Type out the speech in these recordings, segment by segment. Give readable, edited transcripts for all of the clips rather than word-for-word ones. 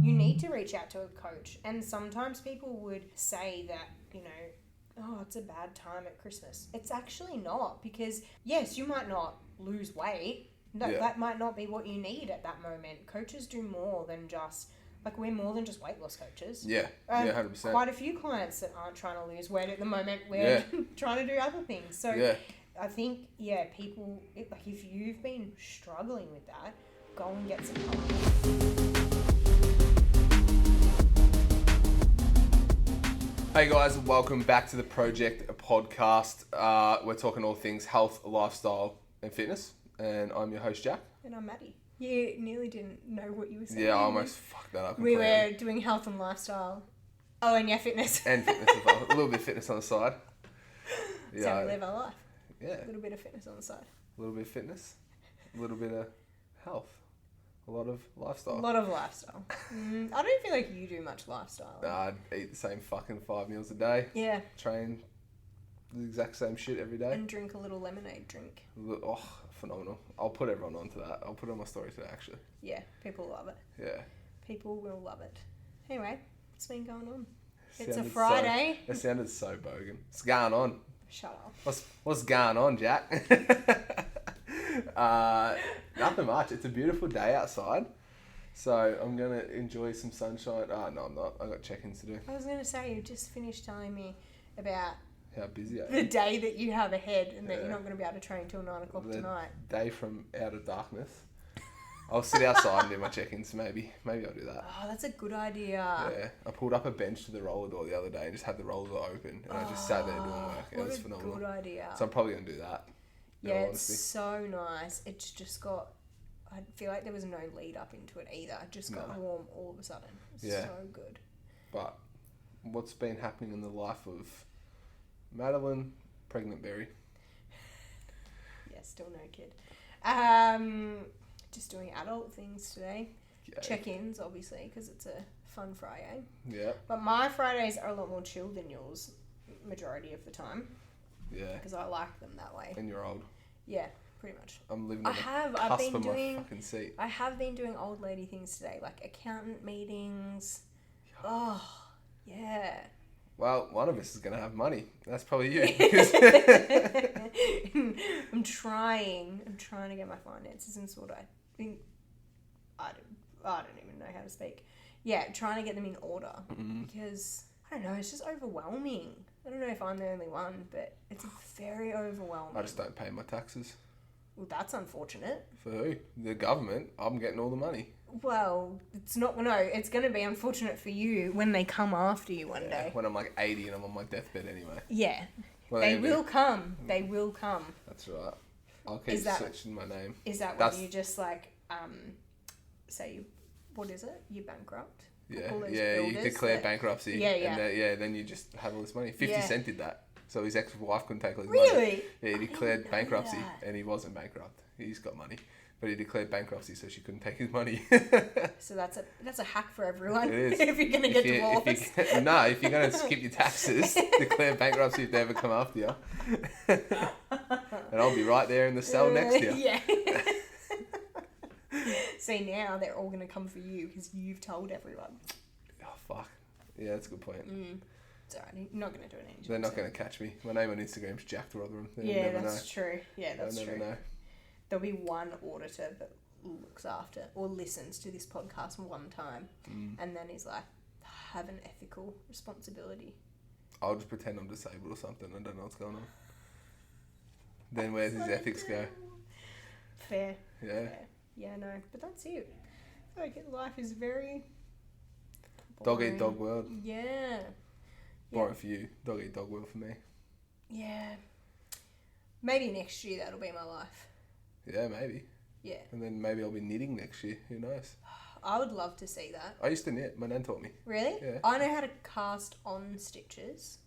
you need to reach out to a coach. And sometimes people would say that, you know, oh, it's a bad time at Christmas. It's actually not, because yes, you might not lose weight. No, that might not be what you need at that moment. Coaches do more than just, like, we're more than just weight loss coaches. Yeah, 100%. Quite a few clients that aren't trying to lose weight at the moment, we're trying to do other things. So I think, people, like, if you've been struggling with that, go and get some help. Hey guys, welcome back to the Project Podcast. We're talking all things health, lifestyle, and fitness. And I'm your host, Jack. And I'm Maddy. You nearly didn't know what you were saying. Yeah, I almost fucked that up. We were doing health and lifestyle. Oh, and fitness. And fitness as well. A little bit of fitness on the side. That's how we live our life. Yeah. A little bit of fitness on the side. A little bit of fitness. A little bit of health. A lot of lifestyle. A lot of lifestyle. I don't feel like you do much lifestyle. Nah, I'd eat the same fucking 5 meals a day. Yeah. Train the exact same shit every day. And drink a little lemonade drink. Oh, phenomenal. I'll put everyone onto that. I'll put it on my story today, actually. Yeah, people love it. Yeah. People will love it. Anyway, what's been going on? It's a Friday. It sounded so bogan. What's going on? Shut up. What's going on, Jack? Nothing much. It's a beautiful day outside. So I'm going to enjoy some sunshine. Oh, no, I'm not. I've got check-ins to do. I was going to say, you just finished telling me about how busy I am. The day that you have ahead and that you're not going to be able to train till 9 o'clock tonight. Day from out of darkness. I'll sit outside and do my check-ins, maybe. Maybe I'll do that. Oh, that's a good idea. Yeah. I pulled up a bench to the roller door the other day and just had the roller door open. And I just sat there doing work. It was phenomenal. What a good idea. So I'm probably going to do that. Yeah, it's so nice. It's just got... I feel like there was no lead up into it either. It just got warm all of a sudden. It's so good. But what's been happening in the life of Madeline, pregnant berry? Yeah, still no kid. Just doing adult things today. Yay. Check-ins, obviously, because it's a fun Friday. Yeah. But my Fridays are a lot more chill than yours, majority of the time. Yeah. Because I like them that way. And you're old. Yeah, pretty much. I'm living on the cusp of my fucking seat. I have been doing old lady things today, like accountant meetings. Oh, yeah. Well, one of us is going to have money. That's probably you. I'm trying to get my finances in order. I don't even know how to speak. Yeah, trying to get them in order. Because, I don't know, it's just overwhelming. I don't know if I'm the only one, but it's very overwhelming. I just don't pay my taxes. Well, that's unfortunate. For who? The government. I'm getting all the money. Well, it's not... No, it's going to be unfortunate for you when they come after you one day. When I'm like 80 and I'm on my deathbed anyway. Yeah. They will come. They will come. That's right. I'll keep switching my name. Is that when you just like... say, what is it? You bankrupt? Yeah, you declare bankruptcy. Yeah. And then you just have all this money. 50 Cent did that. So his ex-wife couldn't take all his money. Really? Yeah, he declared bankruptcy and he wasn't bankrupt. He's got money. But he declared bankruptcy so she couldn't take his money. So that's a hack for everyone. It is. If you're going to get divorced. If you're going to skip your taxes, declare bankruptcy if they ever come after you. And I'll be right there in the cell next to you. Yeah. See, now they're all going to come for you because you've told everyone. Oh, fuck. Yeah, that's a good point. It's alright, you're not going to do it anymore. They're not going to catch me. My name on Instagram is Jack Rotherham. That's true. Yeah, that's true. They'll never know. There'll be one auditor that looks after or listens to this podcast one time and then he's like, I have an ethical responsibility. I'll just pretend I'm disabled or something. I don't know what's going on. Then where's his ethics go? Fair. Yeah. Fair. Yeah, no. But that's it. I feel like life is very... Dog eat dog world. Yeah. Boring for you. Dog eat dog world for me. Yeah. Maybe next year that'll be my life. Yeah, maybe. Yeah. And then maybe I'll be knitting next year. Who knows? I would love to see that. I used to knit. My nan taught me. Really? Yeah. I know how to cast on stitches.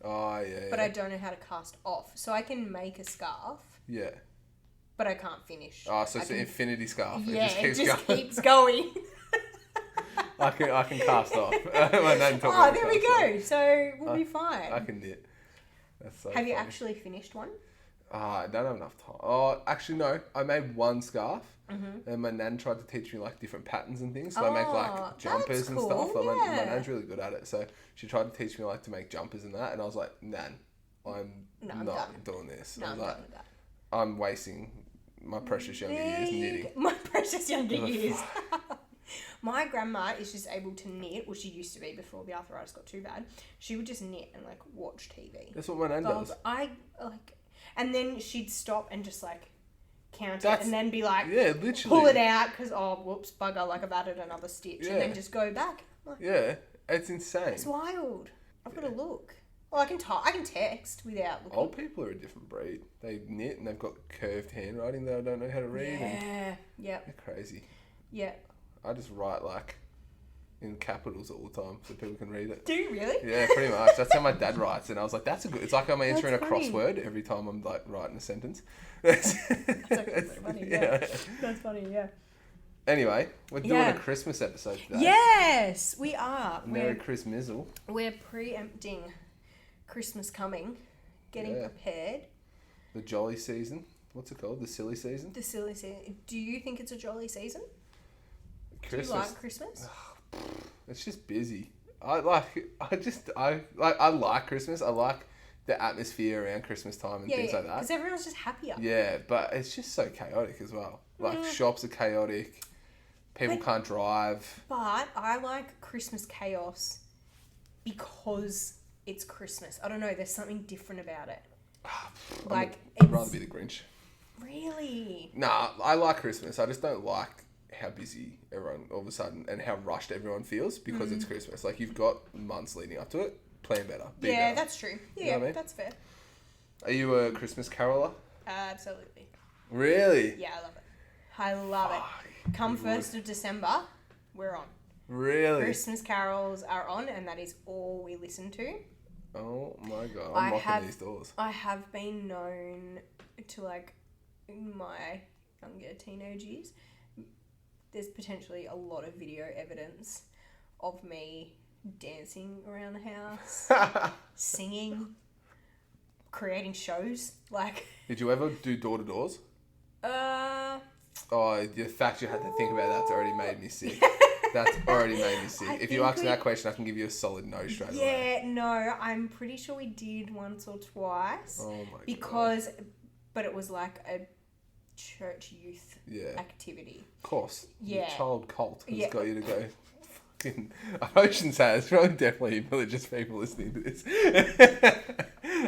Oh, yeah. But I don't know how to cast off. So I can make a scarf. Yeah. But I can't finish. Oh, so it's an infinity scarf. Yeah, it just keeps going. I can cast off. My nan taught me. Oh, there we go. So we'll be fine. I can knit. That's so Have you actually finished one? I don't have enough time. Oh, actually, no. I made one scarf. Mm-hmm. And my nan tried to teach me like different patterns and things. So I make like jumpers and stuff. Like, my nan's really good at it. So she tried to teach me like to make jumpers and that. And I was like, Nan, I'm not doing this. No, I was I'm like, done with that. I'm wasting my precious younger years knitting. My precious younger years. My grandma is just able to knit. Well, she used to be before the arthritis got too bad. She would just knit and like watch TV. That's what my nan does. And then she'd stop and just like count it and then be like, yeah, literally pull it out because whoops, bugger, like I've added another stitch, and then just go back. Like, yeah, it's insane. It's wild. I've got to look. Well, I can text without looking. Old people are a different breed. They knit and they've got curved handwriting that I don't know how to read. Yeah. They're crazy. Yeah. I just write like in capitals all the time so people can read it. Do you really? Yeah, pretty much. That's how my dad writes, and I was like, "That's a good." It's like I'm answering a funny. crossword every time I'm like writing a sentence. That's actually pretty funny. Yeah. That's funny. Yeah. Anyway, we're doing a Christmas episode today. Yes, we are. Merry Christmizzle. We're preempting Christmas coming, getting prepared. The jolly season. What's it called? The silly season. The silly season. Do you think it's a jolly season? Christmas. Do you like Christmas? It's just busy. I like Christmas. I like the atmosphere around Christmas time and things like that. Because everyone's just happier. Yeah, but it's just so chaotic as well. Like shops are chaotic. People can't drive. But I like Christmas chaos because it's Christmas. I don't know. There's something different about it. I'd rather be the Grinch. Really? Nah, I like Christmas. I just don't like how busy everyone all of a sudden and how rushed everyone feels because it's Christmas. Like, you've got months leading up to it. Plan better. Be better. That's true. Yeah, you know what I mean? That's fair. Are you a Christmas caroler? Absolutely. Really? Yeah, I love it. Come 1st of December, we're on. Really? Christmas carols are on, and that is all we listen to. Oh my god, I'm knocking these doors. I have been known to, like, in my younger teenage years, there's potentially a lot of video evidence of me dancing around the house, singing, creating shows. Like, did you ever do door-to-doors? Oh, the fact you had to think about that's already made me sick. That's already made me sick. If you ask me that question, I can give you a solid no straight away. Yeah, no, I'm pretty sure we did once or twice. Oh my god. But it was like a church youth activity. Of course. Yeah. The child cult has got you to go. Fucking, I shouldn't say it. It's probably definitely religious people listening to this.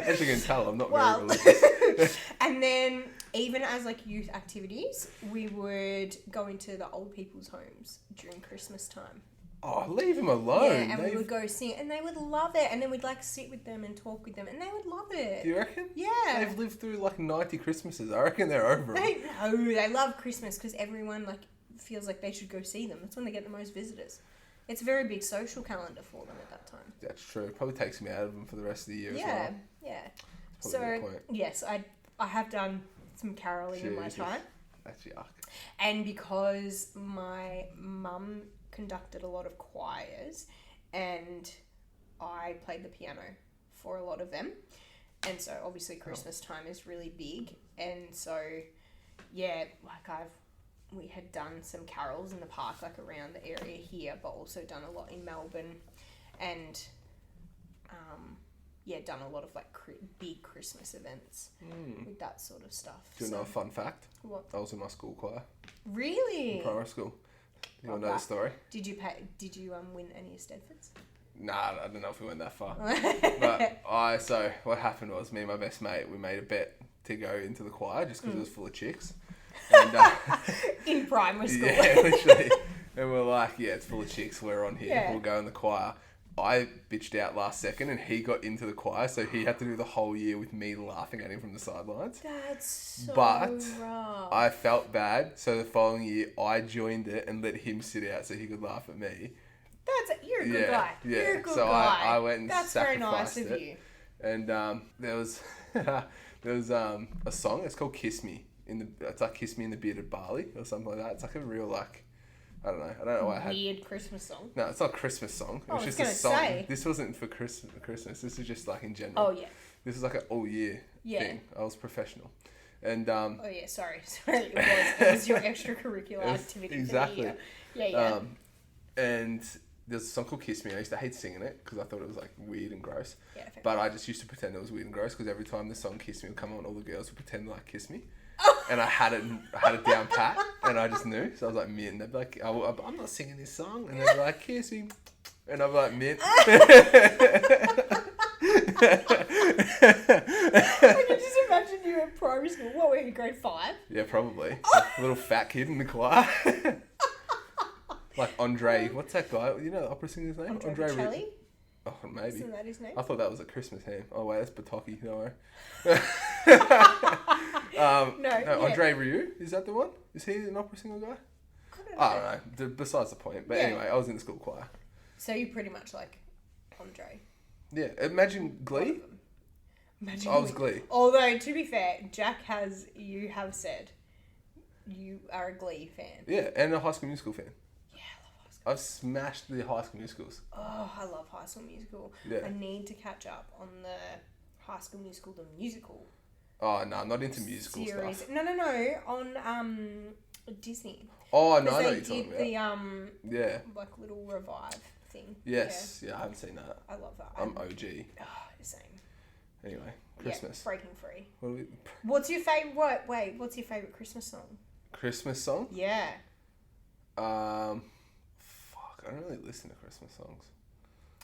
As you can tell, I'm not very religious. And then, even as like youth activities, we would go into the old people's homes during Christmas time. Oh, leave them alone. Yeah, and we would go sing, and they would love it. And then we'd like sit with them and talk with them, and they would love it. Do you reckon? Yeah. They've lived through like 90 Christmases. I reckon they're over it. They love Christmas because everyone like feels like they should go see them. That's when they get the most visitors. It's a very big social calendar for them at that time. That's true. It probably takes me out of them for the rest of the year as well. Yeah. So, yes, I have done some caroling in my time. That's yuck. And because my mum conducted a lot of choirs and I played the piano for a lot of them. And so obviously Christmas time is really big. And so, yeah, like we had done some carols in the park, like around the area here, but also done a lot in Melbourne and, done a lot of like big Christmas events with that sort of stuff. Do you know a fun fact? What? I was in my school choir. Really? In primary school. You want to know the story? Did you win any Stedfords? Nah, I don't know if we went that far. But so what happened was, me and my best mate, we made a bet to go into the choir just because it was full of chicks. And, in primary school. Yeah, literally. And we're like, yeah, it's full of chicks. We're on here. Yeah. We'll go in the choir. I bitched out last second and he got into the choir, so he had to do the whole year with me laughing at him from the sidelines. That's so rough. I felt bad, so the following year I joined it and let him sit out so he could laugh at me. You're a good guy. Yeah. You're a good guy. I went and That's very nice of you. And there was a song. It's called "Kiss Me." It's like "Kiss Me in the Bearded Barley" or something like that. It's like a real like. I don't know why I had... Weird Christmas song. No, it's not a Christmas song. It was just a song. This wasn't for Christmas. This is just like in general. Oh, yeah. This is like an all year thing. I was professional. And oh yeah, sorry, it was your extracurricular activity. Exactly. For the year. Yeah. And there's a song called Kiss Me. I used to hate singing it because I thought it was like weird and gross. Yeah, but I just used to pretend it was weird and gross because every time the song Kiss Me would come on, all the girls would pretend to like kiss me. And I had it down pat, and I just knew. So I was like, mint. They'd be like, I'm not singing this song. And they'd be like, kiss me. And I'd be like, mint. I can just imagine you in primary school. What were you, grade 5? Yeah, probably. A little fat kid in the choir. Like Andre, what's that guy? You know the opera singer's name? Andre Bocelli? Oh, maybe. Isn't that his name? I thought that was a Christmas hymn. Oh, wait, that's Bataki. No way. No, Andre Rieu, is that the one? Is he an opera singer guy? I don't know. Besides the point. But anyway, I was in the school choir. So you pretty much like Andre. Yeah, imagine Glee. I was Glee. Although, to be fair, you have said you are a Glee fan. Yeah, and a High School Musical fan. Yeah, I love High School. I've smashed the High School Musicals. Oh, I love High School Musical. Yeah. I need to catch up on the High School Musical, the musical. Oh, no, I'm not into musical series. stuff. No, on Disney. Oh, no, I know what you're they talking did about. the like little revive thing. Yes, yeah, I haven't seen that. I love that. I'm OG. Oh, same. Anyway, Christmas. Yeah, breaking free. What What's your favorite? What's your favorite Christmas song? Christmas song? Yeah. I don't really listen to Christmas songs.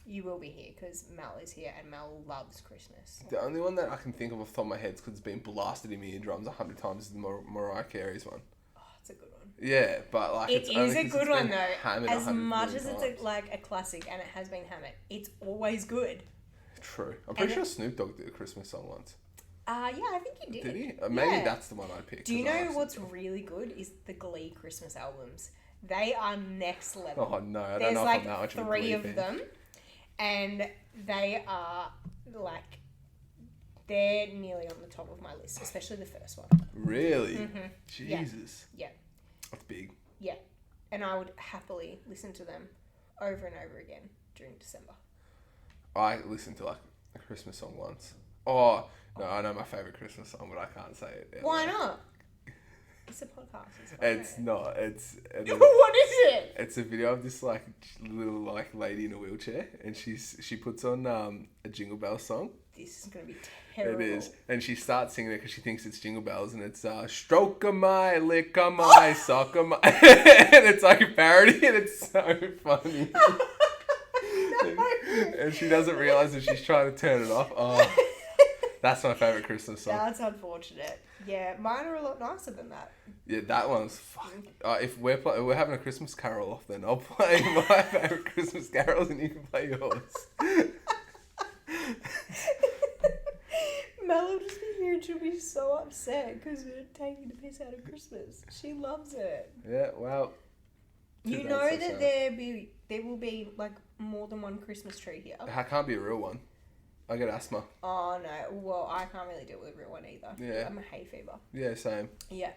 You will be here because Mel is here and Mel loves Christmas. The only one that I can think of off the top of my head because it's been blasted in my eardrums 100 times is the Mariah Carey's one. Oh, it's a good one. Yeah, but like it is a good one though. As much as times. it's like a classic and it has been hammered, it's always good. True. I'm pretty sure Snoop Dogg did a Christmas song once. Yeah, I think he did. Did he? Maybe that's the one I picked. Do you know what's really good is the Glee Christmas albums. They are next level. Oh no, I don't know if I'm that much of a Glee fan. There's like 3 of them, and they are like they're nearly on the top of my list, especially the first one. Really? Mm-hmm. Jesus. Yeah. That's big. Yeah, and I would happily listen to them over and over again during December. I listened to like a Christmas song once. Oh no, I know my favorite Christmas song, but I can't say it. Why not? It's a podcast. It's not. It's what is it? It's a video of this like little like lady in a wheelchair, and she puts on a Jingle Bells song. This is gonna be terrible. It is, and she starts singing it because she thinks it's Jingle Bells, and it's stroke of my, lick of my, sock of my, and it's like a parody, and it's so funny. No. And she doesn't realize that she's trying to turn it off. Oh, that's my favorite Christmas song. That's unfortunate. Yeah, mine are a lot nicer than that. Yeah, that one's if we're having a Christmas carol off, then I'll play my favorite Christmas carols and you can play yours. Mel will just be here and she'll be so upset because we're taking the piss out of Christmas. She loves it. Yeah, well. You know that there will be like more than one Christmas tree here. That can't be a real one. I get asthma. Oh no, well I can't really deal with a real one either. Yeah. I'm a hay fever. Yeah, same. Yeah.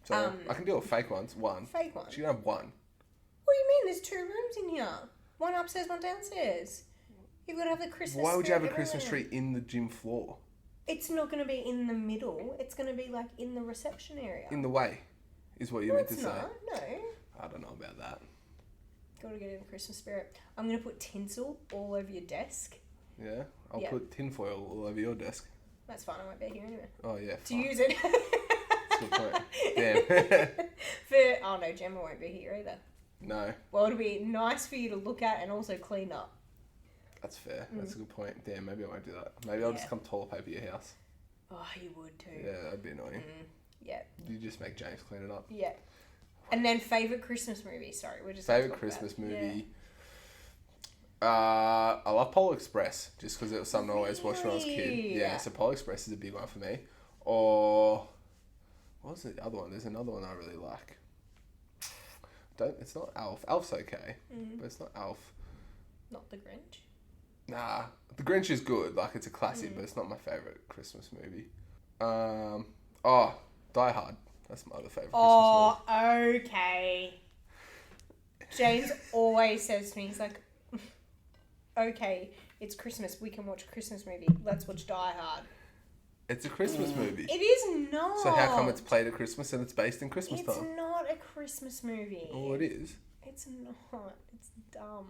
So I can deal with fake ones. One. Fake one? She can have one. What do you mean? There's 2 rooms in here. One upstairs, one downstairs. You've got to have the Christmas Why would you have a everywhere. Christmas tree in the gym floor? It's not going to be in the middle. It's going to be like in the reception area. In the way, is what you meant to say. No. I don't know about that. Got to get in the Christmas spirit. I'm going to put tinsel all over your desk. Yeah? I'll put tinfoil all over your desk. That's fine. I won't be here anyway. Oh, yeah. To use it. That's a good point. Damn. Oh, no. Gemma won't be here either. No. Well, it'll be nice for you to look at and also clean up. That's fair. That's a good point. Damn, maybe I won't do that. Maybe I'll just come toilet paper your house. Oh, you would too. Yeah, that'd be annoying. Yeah. You just make James clean it up. Yeah. And then favourite Christmas movie. Sorry, we're just favourite Christmas movie. I love Polar Express just because it was something I always watched when I was a kid. Yeah, so Polar Express is a big one for me. Or what was the other one? There's another one I really like. It's not Alf. Alf's okay, but it's not Alf. Not The Grinch. Nah, The Grinch is good. Like it's a classic, but it's not my favourite Christmas movie. Die Hard. That's my other favourite Christmas movie. Okay. James always says to me, he's like, okay, it's Christmas, we can watch a Christmas movie. Let's watch Die Hard. It's a Christmas movie. It is not. So how come it's played at Christmas and it's based in Christmas time? It's not a Christmas movie. Oh, it is. It's not. It's dumb.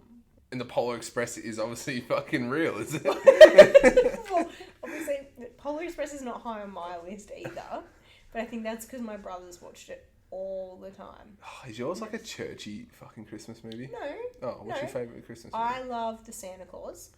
And the Polar Express is obviously fucking real, is it? Well, obviously, Polar Express is not high on my list either. But I think that's because my brothers watched it all the time. Oh, is yours like a churchy fucking Christmas movie? No. Oh, what's your favourite Christmas movie? I love The Santa Claus.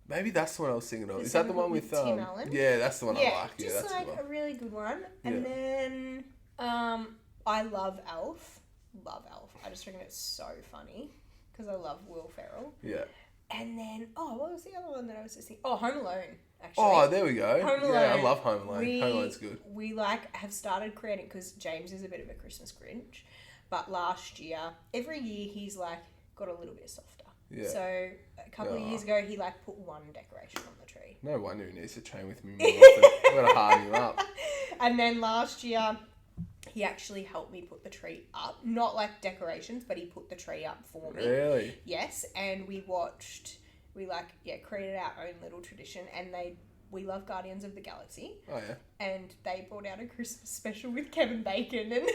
Maybe that's the one I was thinking of. Is that the one with Tim Allen? Yeah, that's the one I like. Yeah, just that's like the one. a really good one. And then I love Elf. Love Elf. I just reckon it's so funny because I love Will Ferrell. Yeah. And then what was the other one that I was just thinking? Oh, Home Alone. Actually. Oh, there we go. Home Alone. Yeah, I love Home Alone. Home Alone's good. We have started creating, because James is a bit of a Christmas Grinch, but last year, every year he's got a little bit softer. Yeah. So a couple of years ago, he put one decoration on the tree. No wonder he needs to train with me more often. I've got to harden you up. And then last year, he actually helped me put the tree up. Not like decorations, but he put the tree up for me. Really? Yes. And we created our own little tradition, and we love Guardians of the Galaxy. Oh, yeah. And they brought out a Christmas special with Kevin Bacon, and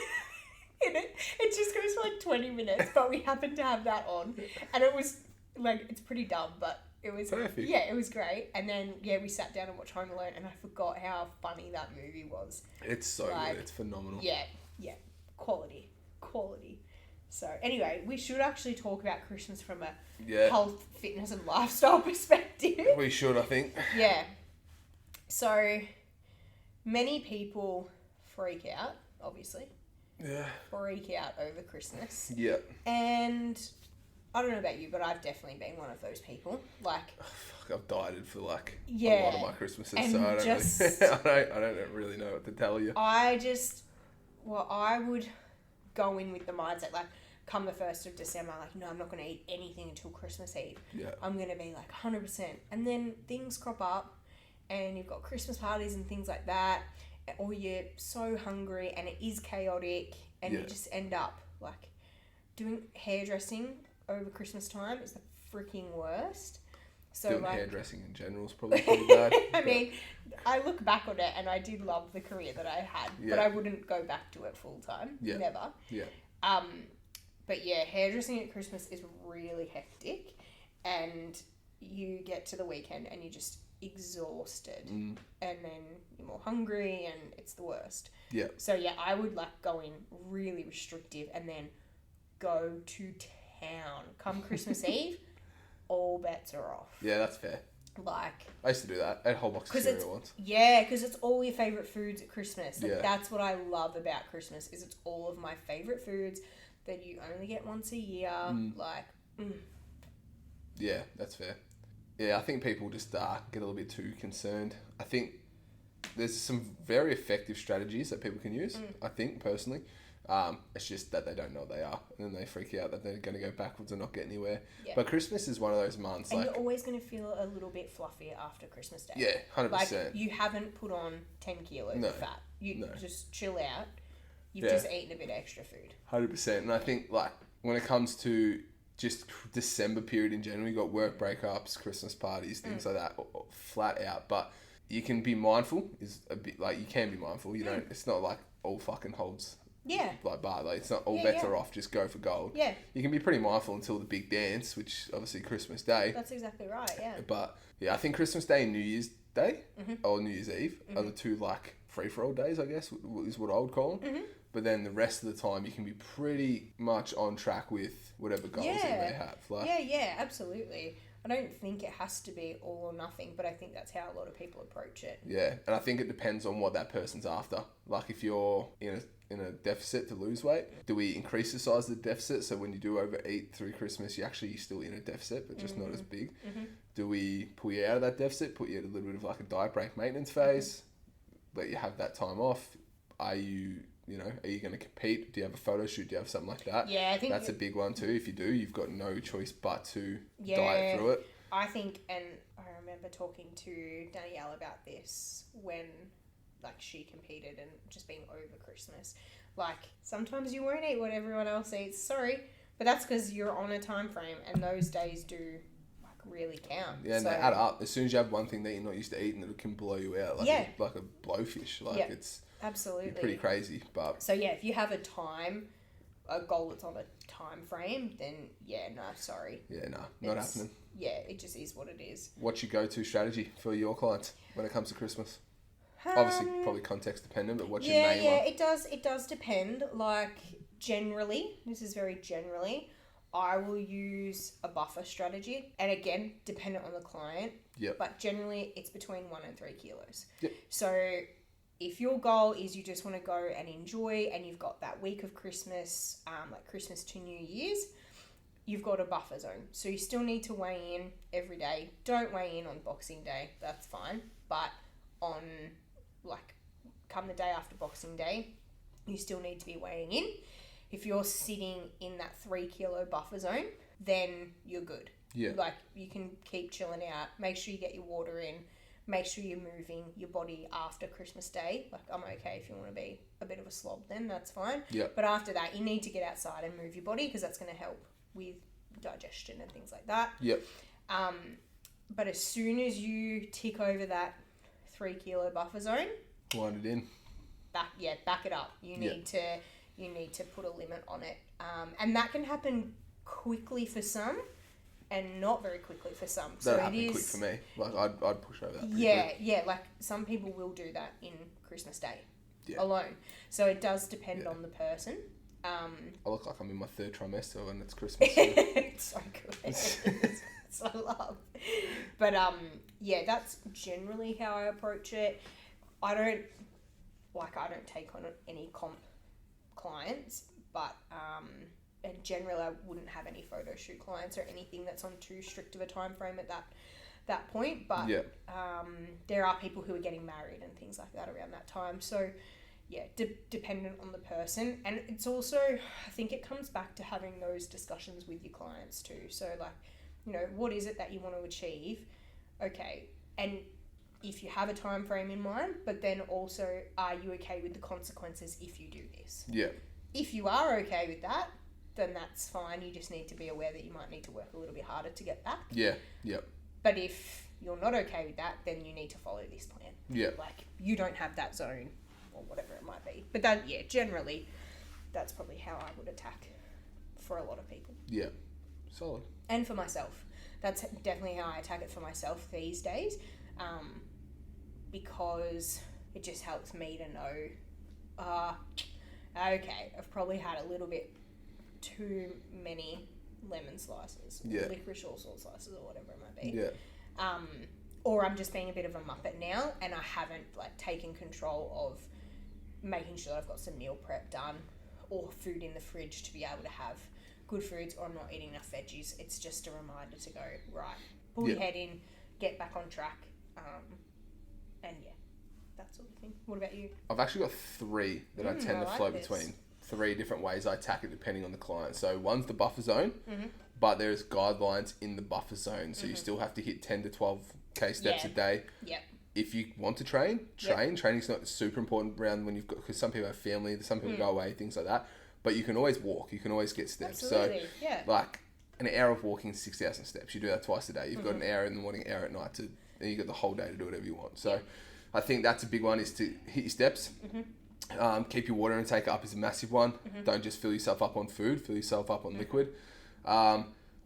it just goes for 20 minutes, but we happened to have that on. And it was, it's pretty dumb, but it was... Perfect. Yeah, it was great. And then, we sat down and watched Home Alone, and I forgot how funny that movie was. It's so good. It's phenomenal. Yeah. Quality. So, anyway, we should actually talk about Christmas from a health, fitness, and lifestyle perspective. We should, I think. Yeah. So, many people freak out, obviously. Yeah. Freak out over Christmas. Yeah. And I don't know about you, but I've definitely been one of those people. I've dieted for a lot of my Christmases, and so I don't really know what to tell you. I would go in with the mindset, come the 1st of December, no, I'm not going to eat anything until Christmas Eve. Yeah. I'm going to be 100%. And then things crop up, and you've got Christmas parties and things like that, or you're so hungry and it is chaotic, and you just end up doing hairdressing over Christmas time is the freaking worst. So doing hairdressing in general is probably pretty bad. I mean, I look back on it and I did love the career that I had, but I wouldn't go back to it full time. Yeah. Never. Yeah. But hairdressing at Christmas is really hectic, and you get to the weekend and you're just exhausted, and then you're more hungry, and it's the worst. Yeah. So I would go in really restrictive and then go to town. Come Christmas Eve, all bets are off. Yeah, that's fair. I used to do that. I had a whole box of cereal once. Yeah, because it's all your favourite foods at Christmas. That's what I love about Christmas, is it's all of my favourite foods that you only get once a year. Yeah, that's fair. Yeah, I think people just get a little bit too concerned. I think there's some very effective strategies that people can use, I think, personally. It's just that they don't know what they are, and then they freak out that they're going to go backwards and not get anywhere. Yeah. But Christmas is one of those months. And you're always going to feel a little bit fluffier after Christmas Day. Yeah, 100%. You haven't put on 10 kilos of fat. You just chill out. You've just eaten a bit extra food. 100%. And I think, when it comes to just December period in general, you got work breakups, Christmas parties, things like that, flat out. But you can be mindful. Is a bit you can be mindful. You don't. It's not all fucking holds. Yeah. It's not all bets are off. Just go for gold. Yeah. You can be pretty mindful until the big dance, which obviously Christmas Day. That's exactly right. Yeah. But I think Christmas Day and New Year's Day or New Year's Eve are the two free for all days, I guess, is what I would call them. But then the rest of the time, you can be pretty much on track with whatever goals that you may have. Yeah, absolutely. I don't think it has to be all or nothing, but I think that's how a lot of people approach it. Yeah, and I think it depends on what that person's after. If you're in a deficit to lose weight, do we increase the size of the deficit so when you do overeat through Christmas, you're still in a deficit, but just not as big? Do we pull you out of that deficit, put you at a little bit of a diet break maintenance phase, let you have that time off? Are you going to compete? Do you have a photo shoot? Do you have something like that? Yeah, I think that's a big one too. If you do, you've got no choice but to diet through it. I think, and I remember talking to Danielle about this when she competed and just being over Christmas. Sometimes you won't eat what everyone else eats. Sorry, but that's because you're on a time frame, and those days do really count. Yeah, and they add up. As soon as you have one thing that you're not used to eating, it can blow you out. Like a blowfish. Like it's absolutely pretty crazy. But so if you have a goal that's on a time frame, then sorry. Yeah, not happening. Yeah, it just is what it is. What's your go-to strategy for your clients when it comes to Christmas? Obviously, probably context dependent, but what's your main one? Yeah, it does depend. Like, generally, this is very generally, I will use a buffer strategy. And again, dependent on the client. Yep. But generally, it's between 1 and 3 kilos. Yep. So, if your goal is you just want to go and enjoy and you've got that week of Christmas, like Christmas to New Year's, you've got a buffer zone. So you still need to weigh in every day. Don't weigh in on Boxing Day. That's fine. But on, come the day after Boxing Day, you still need to be weighing in. If you're sitting in that 3 kilo buffer zone, then you're good. Yeah. You can keep chilling out. Make sure you get your water in. Make sure you're moving your body after Christmas Day. I'm okay if you want to be a bit of a slob then, that's fine. Yep. But after that, you need to get outside and move your body because that's going to help with digestion and things like that. Yep. But as soon as you tick over that 3 kilo buffer zone, wind it in. Back it up. You need to put a limit on it. And that can happen quickly for some and not very quickly for some. That happened quick for me. I'd push over that. Quick. Some people will do that in Christmas Day alone. So it does depend on the person. I look like I'm in my 3rd trimester when it's Christmas. It's so good. So I love. But that's generally how I approach it. I don't take on any comp clients, but and generally I wouldn't have any photo shoot clients or anything that's on too strict of a time frame at that point. But there are people who are getting married and things like that around that time. So dependent on the person. And it's also, I think it comes back to having those discussions with your clients too. So what is it that you want to achieve? Okay. And if you have a time frame in mind, but then also, are you okay with the consequences if you do this? Yeah. If you are okay with that, then that's fine. You just need to be aware that you might need to work a little bit harder to get back. Yeah. Yep. But if you're not okay with that, then you need to follow this plan. Yeah. You don't have that zone or whatever it might be. But that, generally, that's probably how I would attack for a lot of people. Yeah. Solid. And for myself. That's definitely how I attack it for myself these days. Because it just helps me to know, okay, I've probably had a little bit too many lemon slices, or licorice all salt slices, or whatever it might be. Yeah. Or I'm just being a bit of a muppet now, and I haven't taken control of making sure that I've got some meal prep done, or food in the fridge to be able to have good foods, or I'm not eating enough veggies. It's just a reminder to go, right, pull your head in, get back on track, and that sort of thing. What about you? I've actually got 3 that I tend to flow between. 3 different ways I attack it depending on the client. So one's the buffer zone, but there's guidelines in the buffer zone. So you still have to hit 10 to 12k steps a day. Yep. If you want to train. Training's not super important around when you've got, because some people have family, some people go away, things like that. But you can always walk. You can always get steps. Absolutely. So an hour of walking is 6,000 steps. You do that twice a day. You've got an hour in the morning, hour at night and you got the whole day to do whatever you want. So I think that's a big one, is to hit your steps. Keep your water intake up is a massive one. Don't just fill yourself up on food, fill yourself up on liquid.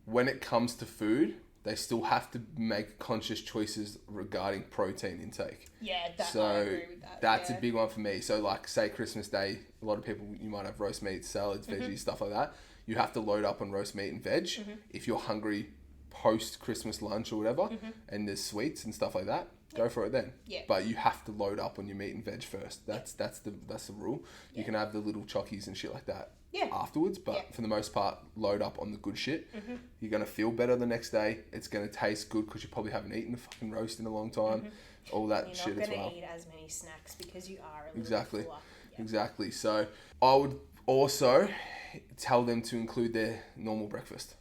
When it comes to food, they still have to make conscious choices regarding protein intake. Yeah, I agree with that. That's a big one for me. So say Christmas Day, a lot of people, you might have roast meat, salads, veggies, stuff like that. You have to load up on roast meat and veg. If you're hungry post Christmas lunch or whatever, and there's sweets and stuff like that, go for it then. Yeah. But you have to load up on your meat and veg first. That's the rule. You can have the little chockies and shit like that afterwards, but for the most part, load up on the good shit. You're going to feel better the next day. It's going to taste good because you probably haven't eaten a fucking roast in a long time. All that shit as well. You're not going to eat as many snacks because you are a little fuller. Exactly. So I would also tell them to include their normal breakfast.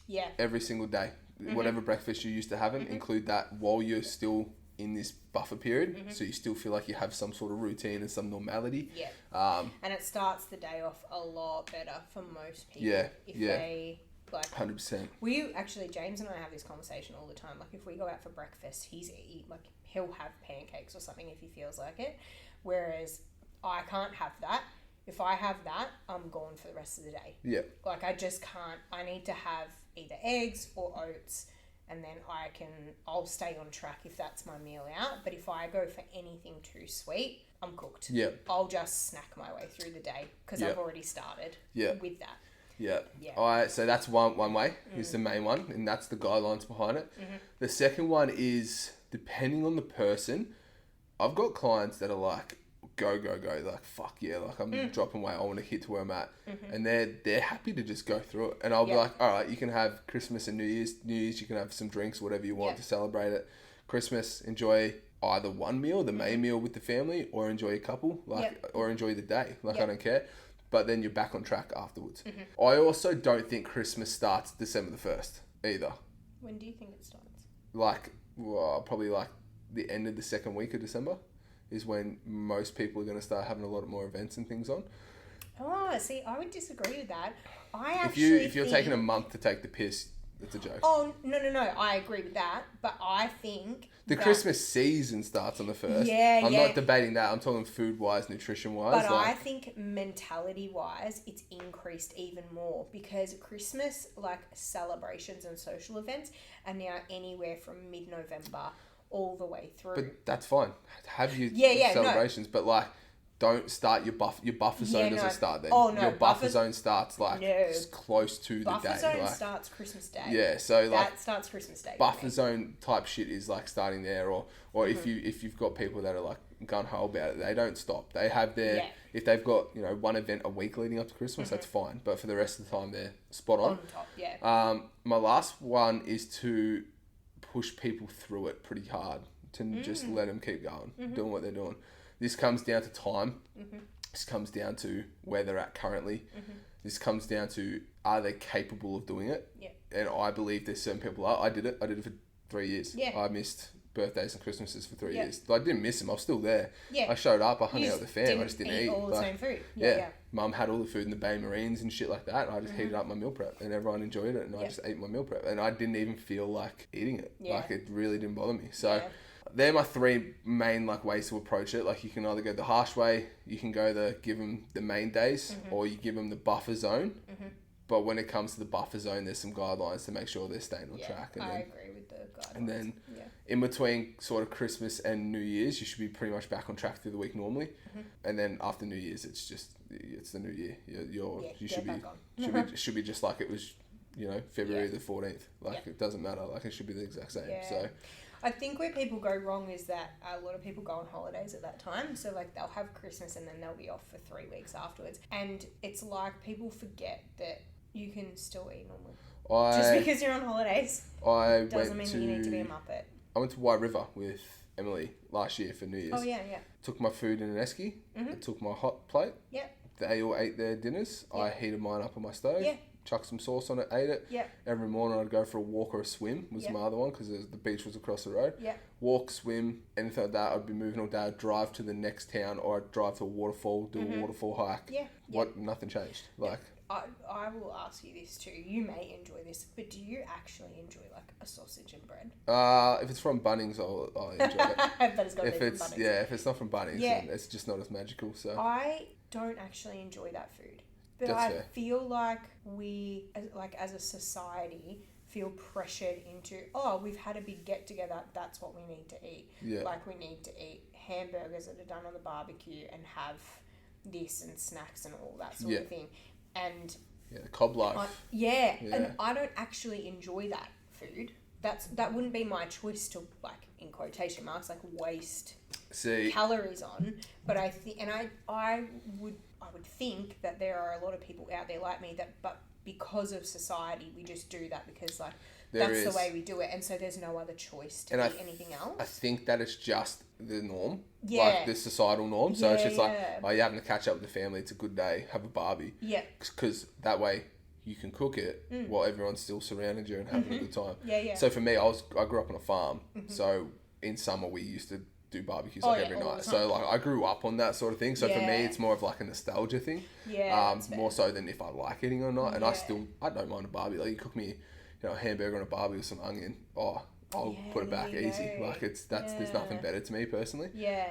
Yeah. Every single day. Whatever breakfast you're used to having, include that while you're still in this buffer period, so you still feel like you have some sort of routine and some normality. Yeah. And it starts the day off a lot better for most people if they Like 100%. James and I have this conversation all the time. Like if we go out for breakfast, he'll have pancakes or something if he feels like it. Whereas I can't have that. If I have that, I'm gone for the rest of the day. Yeah. Like I just can't. I need to have either eggs or oats, and then I'll stay on track if that's my meal out. But if I go for anything too sweet, I'm cooked. Yeah. I'll just snack my way through the day because I've already started with that. Yeah. All right. So that's one way is the main one, and that's the guidelines behind it. Mm-hmm. The second one is depending on the person. I've got clients that are like, go, like, fuck yeah, like I'm dropping weight, I want to hit to where I'm at. Mm-hmm. And they're happy to just go through it. And I'll be like, all right, you can have Christmas and New Year's, you can have some drinks, whatever you want to celebrate it. Christmas, enjoy either one meal, the main meal with the family, or enjoy a couple, or enjoy the day. Like, I don't care. But then you're back on track afterwards. Mm-hmm. I also don't think Christmas starts December the 1st either. When do you think it starts? Like, probably like the end of the second week of December is when most people are going to start having a lot more events and things on. Oh, see, I would disagree with that. If you're taking a month to take the piss, it's a joke. Oh, no, I agree with that. But I think the Christmas season starts on the 1st. I'm not debating that. I'm talking food-wise, nutrition-wise. But I think mentality-wise, it's increased even more because Christmas, like celebrations and social events, are now anywhere from mid-November all the way through. But that's fine. Have your celebrations, but like, don't start your buffer zone doesn't start then. Oh, no. Your buffer zone starts like close to the day. Buffer zone starts Christmas Day. Yeah, so like that starts Christmas Day. Buffer zone type shit is like starting there, or if you've got people that are like gun ho about it, they don't stop. They have their if they've got one event a week leading up to Christmas, that's fine. But for the rest of the time, they're spot on. On top, my last one is to push people through it pretty hard, to just let them keep going, doing what they're doing. This comes down to time. This comes down to where they're at currently. This comes down to, are they capable of doing it? And I believe there's certain people are. I did it for 3 years. I missed birthdays and Christmases for 3 years. I didn't miss them. I was still there. I showed up. I hung out with the fam. I just didn't eat all the same food. Mum had all the food in the Bay Marines and shit like that. And I just heated up my meal prep, and everyone enjoyed it. And I just ate my meal prep, and I didn't even feel like eating it. Like, it really didn't bother me. So they're my three main like ways to approach it. Like, you can either go the harsh way, you can go give them the main days, or you give them the buffer zone. But when it comes to the buffer zone, there's some guidelines to make sure they're staying on track. And I agree with the guidelines. And then in between sort of Christmas and New Year's, you should be pretty much back on track through the week normally. And then after New Year's, it's the new year. You should be just like it was, February the 14th. Like, it doesn't matter. Like, it should be the exact same. So I think where people go wrong is that a lot of people go on holidays at that time. So, like, they'll have Christmas and then they'll be off for 3 weeks afterwards. And it's like people forget that you can still eat normally. Just because you're on holidays doesn't mean you need to be a muppet. I went to White River with Emily last year for New Year's. Oh, yeah. Took my food in an esky. I took my hot plate. They all ate their dinners. I heated mine up on my stove. Chucked some sauce on it, ate it. Every morning I'd go for a walk or a swim was my other one, because the beach was across the road. Walk, swim, anything like that. I'd be moving all day. I'd drive to the next town, or I'd drive to a waterfall, do a waterfall hike. Nothing changed. Like, I will ask you this too. You may enjoy this, but do you actually enjoy like a sausage and bread? If it's from Bunnings, I'll enjoy it. But it's got to be from Bunnings. Yeah, if it's not from Bunnings, then it's just not as magical. So I don't actually enjoy that food. But I feel like we, as a society, feel pressured into, we've had a big get-together, that's what we need to eat. Like, we need to eat hamburgers that are done on the barbecue and have this and snacks and all that sort of thing. And the cob life. And I don't actually enjoy that food. That wouldn't be my choice to, like, in quotation marks, like, waste calories on. But I think, and I would think that there are a lot of people out there like me but because of society, we just do that because, like, that's the way we do it, and so there's no other choice to eat anything else. I think that it's just the norm, like the societal norm. So it's just like, you're having to catch up with the family. It's a good day. Have a barbie. Because that way you can cook it while everyone's still surrounded you and having a good time. So for me, I grew up on a farm. So in summer we used to do barbecues every night. So like I grew up on that sort of thing. So for me, it's more of like a nostalgia thing. Yeah. More so than if I like eating or not. And I don't mind a barbie. Like you cook me, a hamburger on a barbie with some onion. I'll put it back easy. Like there's nothing better to me personally. Yeah.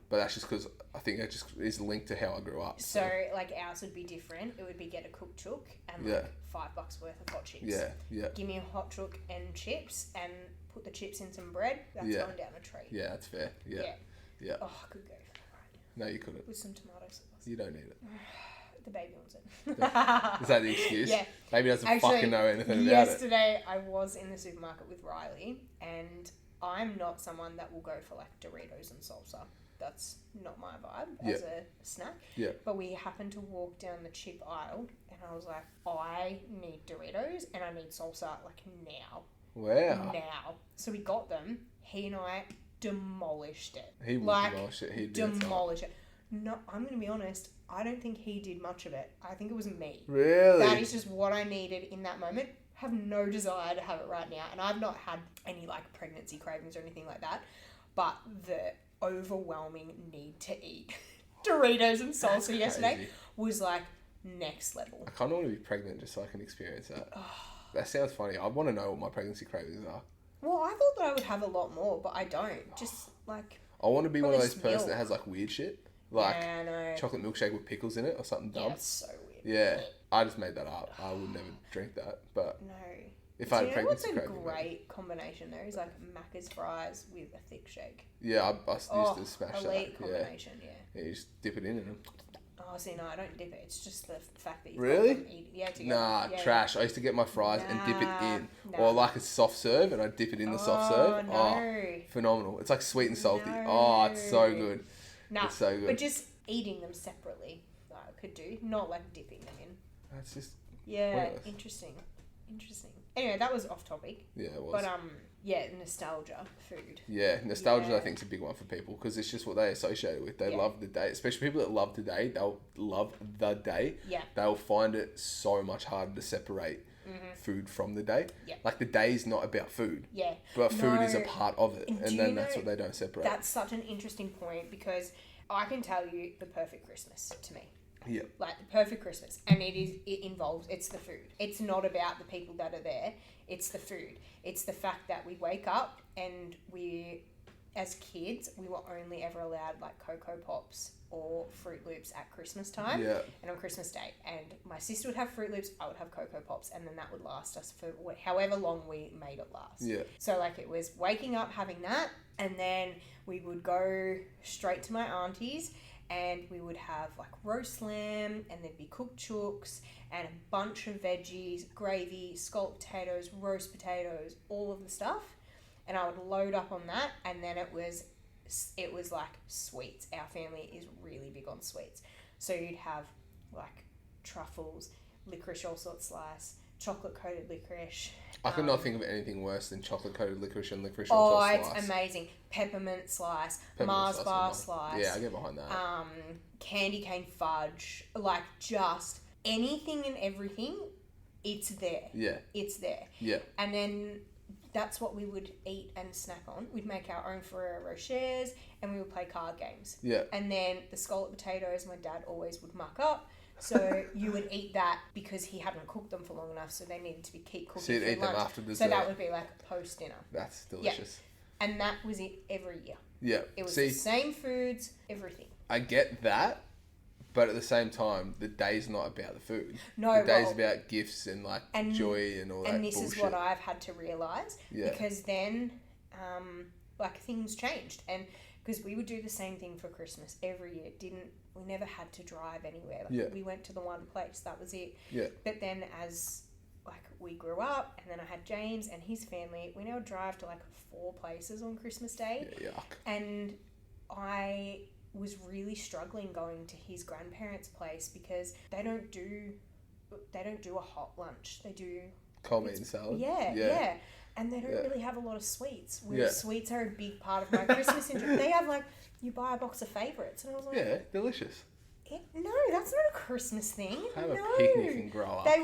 But that's just because I think it just is linked to how I grew up. So like ours would be different. It would be get a cooked chook and like $5 worth of hot chips. Yeah, yeah. Give me a hot chook and chips and put the chips in some bread. That's going down a tree. Yeah, that's fair. Yeah. Yeah. Oh, I could go for that right now. No, you couldn't. With some tomato sauce. You don't need it. The baby wants it. Is that the excuse? Yeah. Baby doesn't fucking know anything about it. Yesterday I was in the supermarket with Riley and I'm not someone that will go for like Doritos and salsa. That's not my vibe as a snack. Yeah. But we happened to walk down the chip aisle and I was like, I need Doritos and I need salsa like now. Wow. Now. So we got them. He and I demolished it. He would demolish it. He'd demolish it. No, I'm going to be honest. I don't think he did much of it. I think it was me. Really? That is just what I needed in that moment. Have no desire to have it right now. And I've not had any like pregnancy cravings or anything like that. But the overwhelming need to eat Doritos and salsa yesterday was like next level. I kind of want to be pregnant just so I can experience that. That sounds funny. I want to know what my pregnancy cravings are. Well, I thought that I would have a lot more, but I don't. Just like... I want to be one of those persons that has like weird shit. Like no. chocolate milkshake with pickles in it or something dumb. Yeah, that's so weird. Yeah, I just made that up. I would never drink that. But no. If I had pregnancy cravings... cravings... what's a great combination though? Is like Macca's fries with a thick shake. Yeah, I used to smash that. Elite combination, Yeah, you just dip it in them. Oh, see, no, I don't dip it. It's just the fact that you really? together. Nah, trash. I used to get my fries and dip it in. Or like a soft serve and I dip it in the soft serve. No. Oh, phenomenal. It's like sweet and salty. No. Oh, it's so good. Nah, it's so good. But just eating them separately, I could do. Not like dipping them in. That's just pointless. Interesting. Anyway, that was off topic. Yeah, it was. But nostalgia, food. Yeah, nostalgia I think is a big one for people because it's just what they associate it with. They love the day, especially people that love the day. They'll love the day. Yeah. They'll find it so much harder to separate food from the day. Yeah. Like the day is not about food. Yeah. But food is a part of it, and then that's what they don't separate. That's such an interesting point because I can tell you the perfect Christmas to me. Yeah. Like the perfect Christmas. And it's the food. It's not about the people that are there. It's the food. It's the fact that we wake up and as kids, we were only ever allowed like Cocoa Pops or Fruit Loops at Christmas time and on Christmas Day. And my sister would have Fruit Loops, I would have Cocoa Pops, and then that would last us for however long we made it last. Yeah. So like it was waking up, having that, and then we would go straight to my auntie's and we would have like roast lamb and there'd be cooked chooks and a bunch of veggies, gravy, scalloped potatoes, roast potatoes, all of the stuff. And I would load up on that, and then it was like sweets. Our family is really big on sweets. So you'd have like truffles, licorice all sorts slice, chocolate coated licorice. I could not think of anything worse than chocolate coated licorice and licorice all sorts slice. It's amazing. Peppermint slice, Mars bar slice. Yeah, I get behind that. Candy cane fudge, like just anything and everything, it's there. Yeah. It's there. Yeah. And then that's what we would eat and snack on. We'd make our own Ferrero Rochers and we would play card games. Yeah. And then the scalloped potatoes, my dad always would muck up. So you would eat that because he hadn't cooked them for long enough, so they needed to keep cooking. So you'd eat lunch. them after dessert. So that would be like post dinner. That's delicious. Yeah. And that was it every year. Yeah. It was the same foods, everything. I get that, but at the same time, the day's not about the food. No, the day's about gifts and like joy and all that. And this bullshit. is what I've had to realise. Yeah. Because then, like things changed, and because we would do the same thing for Christmas every year. We never had to drive anywhere. Like we went to the one place. That was it. Yeah. But then as like we grew up, and then I had James and his family, we now drive to like 4 places on Christmas Day. Yeah, yuck. And I was really struggling going to his grandparents' place because they don't do a hot lunch. They do cold meat and salad. Yeah. And they don't really have a lot of sweets. Whereas sweets are a big part of my Christmas enjoyment. They have like, you buy a box of favourites. And I was like... Yeah, delicious. No, that's not a Christmas thing. Have no. a picnic and grow up. They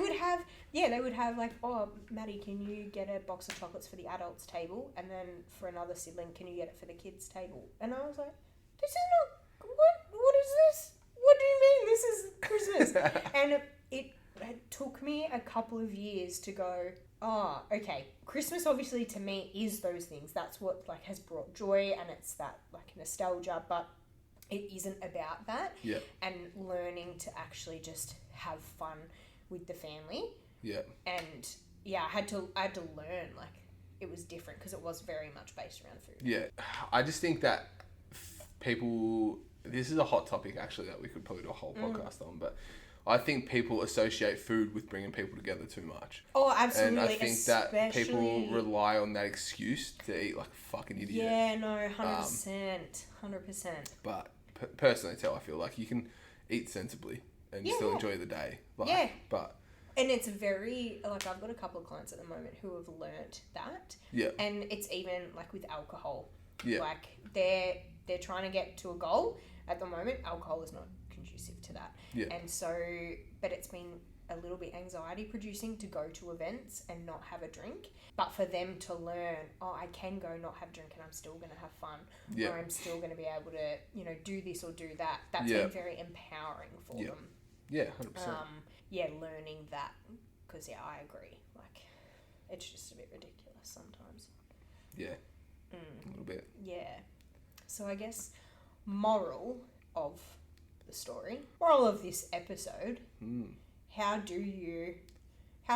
would have like, oh, Maddie, can you get a box of chocolates for the adults table? And then for another sibling, can you get it for the kids table? And I was like, this is not, what is this? What do you mean this is Christmas? And it took me a couple of years to go, oh, okay. Christmas obviously to me is those things. That's what like has brought joy, and it's that like nostalgia, but it isn't about that. Yeah. And learning to actually just have fun with the family. Yeah. And yeah, I had to learn, like, it was different because it was very much based around food. Yeah. I just think that people, this is a hot topic actually that we could probably do a whole podcast on, but I think people associate food with bringing people together too much. Oh, absolutely. And I think that people rely on that excuse to eat like a fucking idiot. Yeah, no, 100%. 100%. But personally, that's how I feel. Like, you can eat sensibly and still enjoy the day. Like, but... And it's very, like, I've got a couple of clients at the moment who have learnt that. Yeah. And it's even, like, with alcohol. Yeah. Like, they're trying to get to a goal. At the moment, alcohol is not conducive to that. Yeah. And so, but it's been a little bit anxiety producing to go to events and not have a drink. But for them to learn, oh, I can go not have a drink and I'm still going to have fun. Yeah. Or I'm still going to be able to, you know, do this or do that. That's been very empowering for them. Yeah, 100%. Learning that, because I agree. Like, it's just a bit ridiculous sometimes. Yeah, a little bit. Yeah. So I guess moral of the story, moral of this episode, how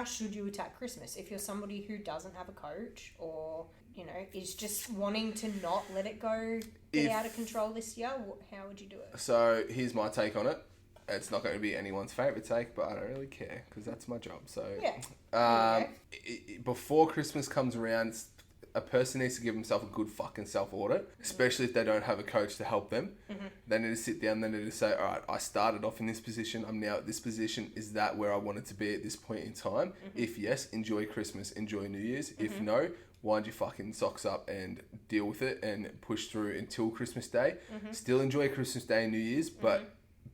should you attack Christmas? If you're somebody who doesn't have a coach, or, you know, is just wanting to not let it go get out of control this year, how would you do it? So here's my take on it. It's not going to be anyone's favourite take, but I don't really care because that's my job. So before Christmas comes around, a person needs to give himself a good fucking self-audit, especially if they don't have a coach to help them. They need to sit down, they need to say, all right, I started off in this position, I'm now at this position. Is that where I wanted to be at this point in time? If yes, enjoy Christmas, enjoy New Year's. If no, wind your fucking socks up and deal with it and push through until Christmas Day. Still enjoy Christmas Day and New Year's, but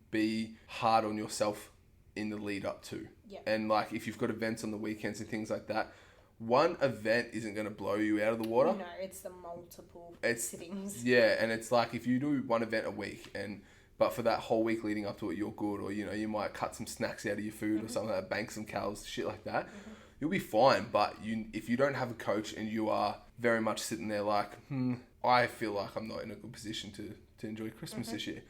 be hard on yourself in the lead up to. And like, if you've got events on the weekends and things like that, one event isn't going to blow you out of the water. No, it's the multiple sittings. Yeah, and it's like, if you do one event a week, but for that whole week leading up to it, you're good, or, you know, you might cut some snacks out of your food or something like that, bank some calories, shit like that, you'll be fine. But if you don't have a coach and you are very much sitting there like, I feel like I'm not in a good position to enjoy Christmas this year.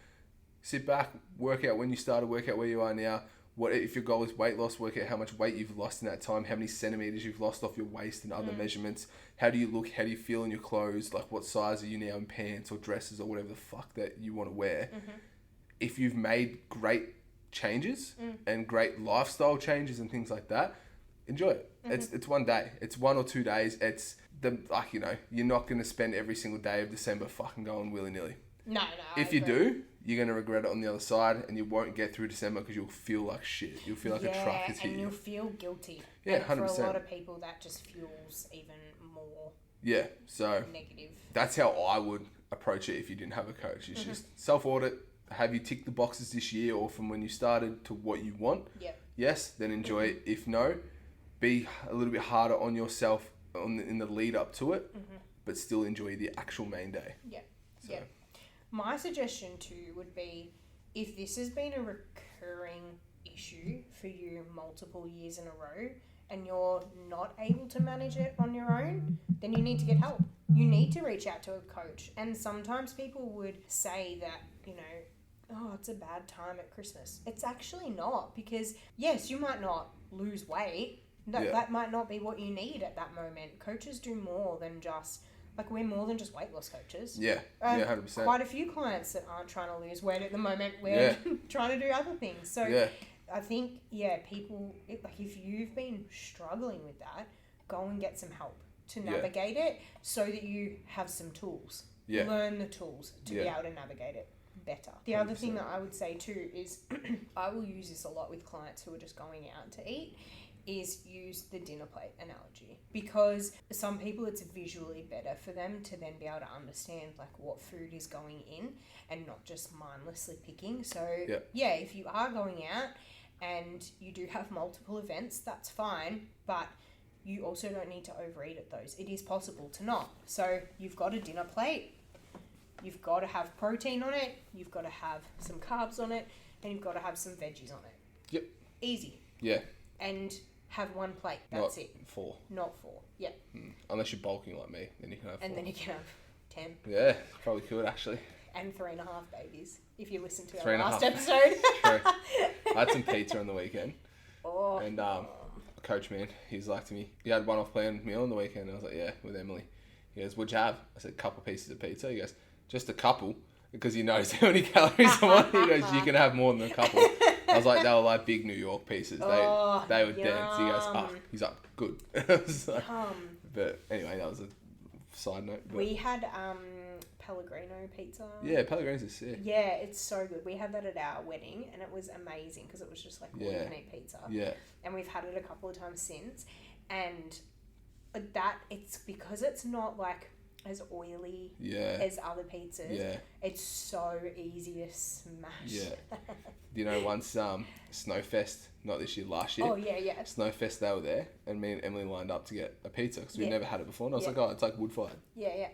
Sit back, work out when you started, work out where you are now. What if your goal is weight loss? Work out how much weight you've lost in that time, how many centimeters you've lost off your waist and other measurements. How do you look? How do you feel in your clothes? Like, what size are you now in pants or dresses or whatever the fuck that you want to wear? If you've made great changes and great lifestyle changes and things like that, enjoy it. It's one day. It's 1 or 2 days. It's like, you know, you're not going to spend every single day of December fucking going willy-nilly. No. If you do, you're going to regret it on the other side, and you won't get through December because you'll feel like shit. You'll feel like a truck has hit you. And you'll feel guilty. Yeah, and 100%. For a lot of people, that just fuels even more negative. That's how I would approach it if you didn't have a coach. It's just self-audit, have you tick the boxes this year or from when you started to what you want. Yes, then enjoy it. If no, be a little bit harder on yourself in the lead up to it, but still enjoy the actual main day. My suggestion too would be, if this has been a recurring issue for you multiple years in a row and you're not able to manage it on your own, then you need to get help. You need to reach out to a coach. And sometimes people would say that, you know, oh, it's a bad time at Christmas. It's actually not, because yes, you might not lose weight. That might not be what you need at that moment. Coaches do more than just... Like, we're more than just weight loss coaches. 100%. Quite a few clients that aren't trying to lose weight at the moment. We're trying to do other things. So I think, people, if you've been struggling with that, go and get some help to navigate it so that you have some tools. Learn the tools to be able to navigate it better. The 100%. Other thing that I would say too is I will use this a lot with clients who are just going out to eat, is use the dinner plate analogy, because some people it's visually better for them to then be able to understand like what food is going in and not just mindlessly picking. So yeah, if you are going out and you do have multiple events, that's fine, but you also don't need to overeat at those. It is possible to not. So you've got a dinner plate, you've got to have protein on it, you've got to have some carbs on it, and you've got to have some veggies on it. Yep. Easy. Yeah. And have one plate. That's it. Four. Not four. Yep. Unless you're bulking like me, then you can have 4. And then you can have 10. Yeah, probably could actually. And 3.5 babies, if you listen to our 3.5. last episode. True. I had some pizza on the weekend. Oh. And coach man, he's like to me, you had one off planned meal on the weekend? And I was like, yeah, with Emily. He goes, what'd you have? I said, a couple pieces of pizza. He goes, just a couple? Because he knows how many calories I want. He goes, you can have more than a couple. I was like, they were like big New York pieces. They were dense. He goes, he's up, good. Like, but anyway, that was a side note. But we had Pellegrino pizza. Yeah, Pellegrino's is sick. Yeah, it's so good. We had that at our wedding and it was amazing because it was just like all you can eat pizza. Yeah. And we've had it a couple of times since. And that, it's because it's not like as oily as other pizzas. Yeah. It's so easy to smash. Yeah. You know, once Snowfest, not this year, last year. Oh, yeah. Snowfest, they were there, and me and Emily lined up to get a pizza because we'd never had it before. And I was like, oh, it's like wood-fired. Yeah.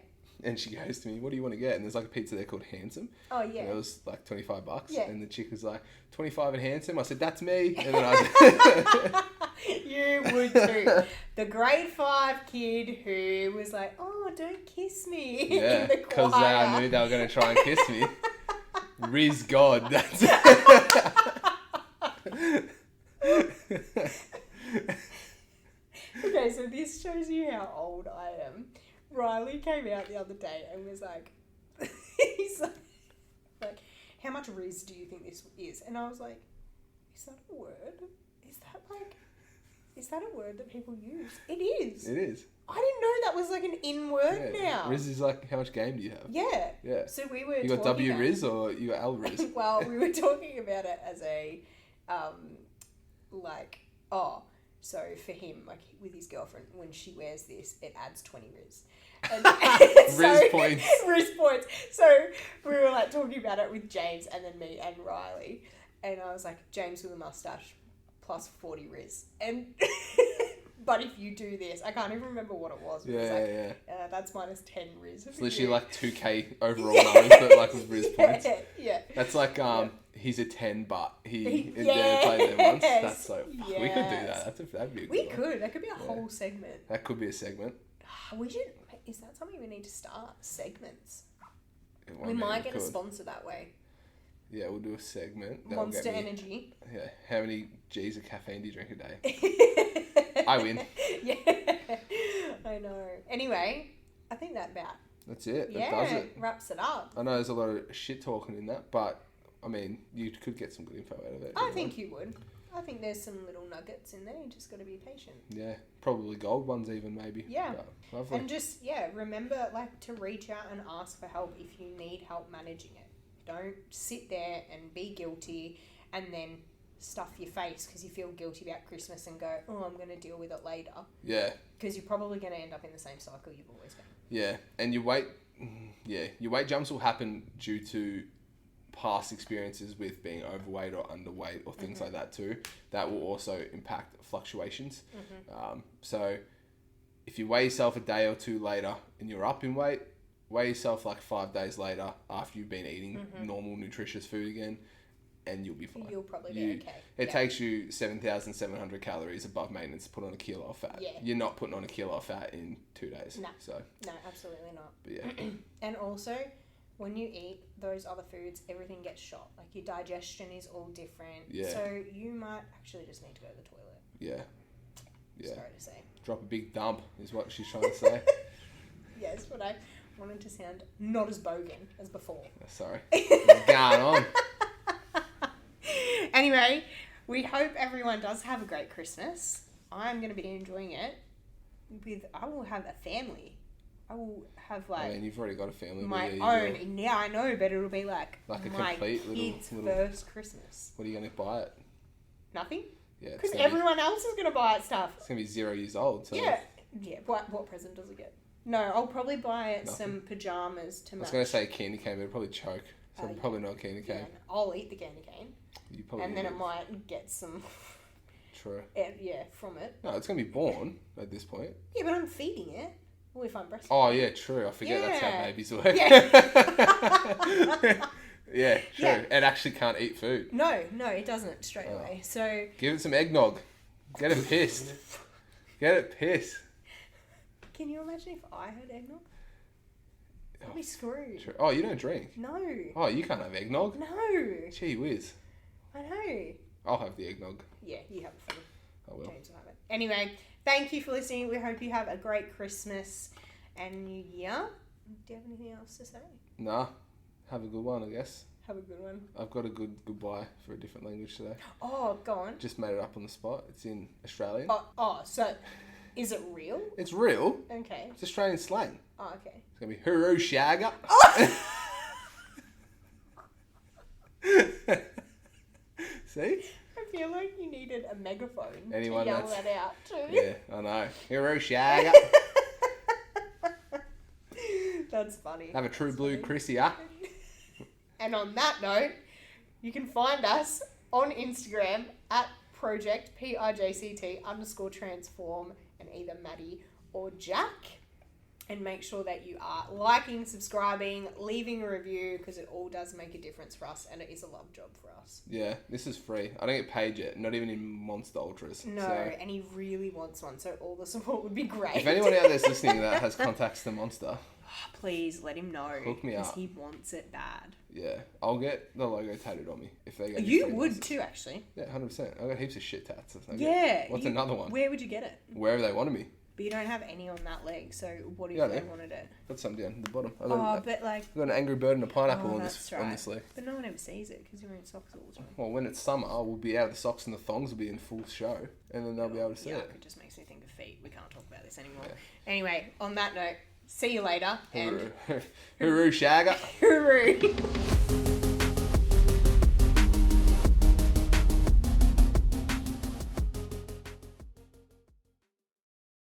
And she goes to me, what do you want to get? And there's like a pizza there called Handsome. Oh, yeah. And it was like $25. Yeah. And the chick was like, 25 and Handsome. I said, that's me. And then I... You would too. The grade 5 kid who was like, oh, don't kiss me. Yeah, because I knew they were going to try and kiss me. Riz God. That's Okay, so this shows you how old I am. Riley came out the other day and was like, he's like, how much Riz do you think this is? And I was like, is that a word? Is that a word that people use? It is. It is. I didn't know that was like an in word now. Riz is like, how much game do you have? Yeah. Yeah. So we were You got W Riz or you got L Riz? Well, we were talking about it as a, so for him, like with his girlfriend, when she wears this, it adds 20 Riz. And Riz points. Riz points. So we were like talking about it with James and then me and Riley. And I was like, James with a mustache plus 40 Riz. And but if you do this, I can't even remember what it was. Yeah. That's minus 10 Riz. It's literally like 2K overall numbers, but like with Riz points. Yeah. That's like he's a 10, but he played there once. That's so. Yes. We could do that. That'd be a good one. That could be a whole segment. That could be a segment. We should. Is that something we need to start? Segments. We might get a sponsor that way. Yeah, we'll do a segment. Monster Energy. Yeah. How many G's of caffeine do you drink a day? I win. Yeah. I know. Anyway, I think that's it. Yeah, that does it. Wraps it up. I know there's a lot of shit talking in that, but I mean, you could get some good info out of it. I think you would. I think there's some little nuggets in there. You just got to be patient. Yeah, probably gold ones even maybe. Yeah. But lovely. And just remember like to reach out and ask for help if you need help managing it. Don't sit there and be guilty and then stuff your face because you feel guilty about Christmas and go, oh, I'm going to deal with it later. Yeah. Because you're probably going to end up in the same cycle you've always been. Yeah, and your weight jumps will happen due to past experiences with being overweight or underweight or things like that too. That will also impact fluctuations. So if you weigh yourself a day or two later and you're up in weight, weigh yourself like 5 days later after you've been eating normal nutritious food again, and you'll be fine. You'll probably be okay. It takes you 7,700 calories above maintenance to put on a kilo of fat. Yeah. You're not putting on a kilo of fat in 2 days. No. So. No, absolutely not. But yeah. And also, when you eat those other foods, everything gets shot. Like your digestion is all different. Yeah. So you might actually just need to go to the toilet. Yeah. Sorry to say. Drop a big dump is what she's trying to say. Yes, but I wanted to sound not as bogan as before. Sorry. What's going on? Anyway, we hope everyone does have a great Christmas. I'm going to be enjoying it. I will have a family. I will have like... I mean, you've already got a family. My own. Yeah, I know, but it'll be like a my complete kid's little... first Christmas. What are you going to buy it? Nothing. Yeah. Because everyone else is going to buy it stuff. It's going to be 0 years old. So Yeah. Yeah. What present does it get? No, I'll probably buy it some pajamas to match. I was going to say a candy cane, but it'll probably choke. So probably not a candy cane. Yeah, I'll eat the candy cane. You probably and then it might get some... True. Yeah, from it. No, it's going to be born at this point. Yeah, but I'm feeding it. Well, if I'm breastfeeding. Oh, yeah, true. I forget that's how babies work. Yeah. Yeah, true. Yeah. It actually can't eat food. No, it doesn't straight away. So... Give it some eggnog. Get it pissed. Get it pissed. Can you imagine if I had eggnog? I'd be screwed. True. Oh, you don't drink? No. Oh, you can't have eggnog? No. Gee whiz. I know. I'll have the eggnog. Yeah, you have it. I will. James will have it. Anyway, thank you for listening. We hope you have a great Christmas and New Year. Do you have anything else to say? Nah. Have a good one, I guess. Have a good one. I've got a good goodbye for a different language today. Oh, go on. Just made it up on the spot. It's in Australian. So is it real? It's real. Okay. It's Australian slang. Oh, okay. It's going to be hooroo shagger. See? I feel like you needed a megaphone Anyone to yell that out too. Yeah, I know. Hooroo shagger. That's funny. Have a true blue Chrissy, huh? And on that note, you can find us on Instagram at project PRJCT _transform and either Maddy or Jack. And make sure that you are liking, subscribing, leaving a review because it all does make a difference for us and it is a love job for us. Yeah, this is free. I don't get paid yet, not even in Monster Ultras. No, so. And he really wants one, so all the support would be great. If anyone out there's listening that has contacts to Monster, please let him know. Hook me up. Because he wants it bad. Yeah, I'll get the logo tattooed on me if they get. You would too, actually. Yeah, 100%. I got heaps of shit tats. What's another one? Where would you get it? Wherever they wanted me. But you don't have any on that leg, so what if they wanted it? Got some down the bottom. But like... I've got an angry bird and a pineapple on this leg. But no one ever sees it because you're wearing socks all the time. Well, when it's summer, we'll be out of the socks and the thongs will be in full show. And then they'll be able to see it. It just makes me think of feet. We can't talk about this anymore. Yeah. Anyway, on that note, see you later. Hooroo shagger. Hooroo.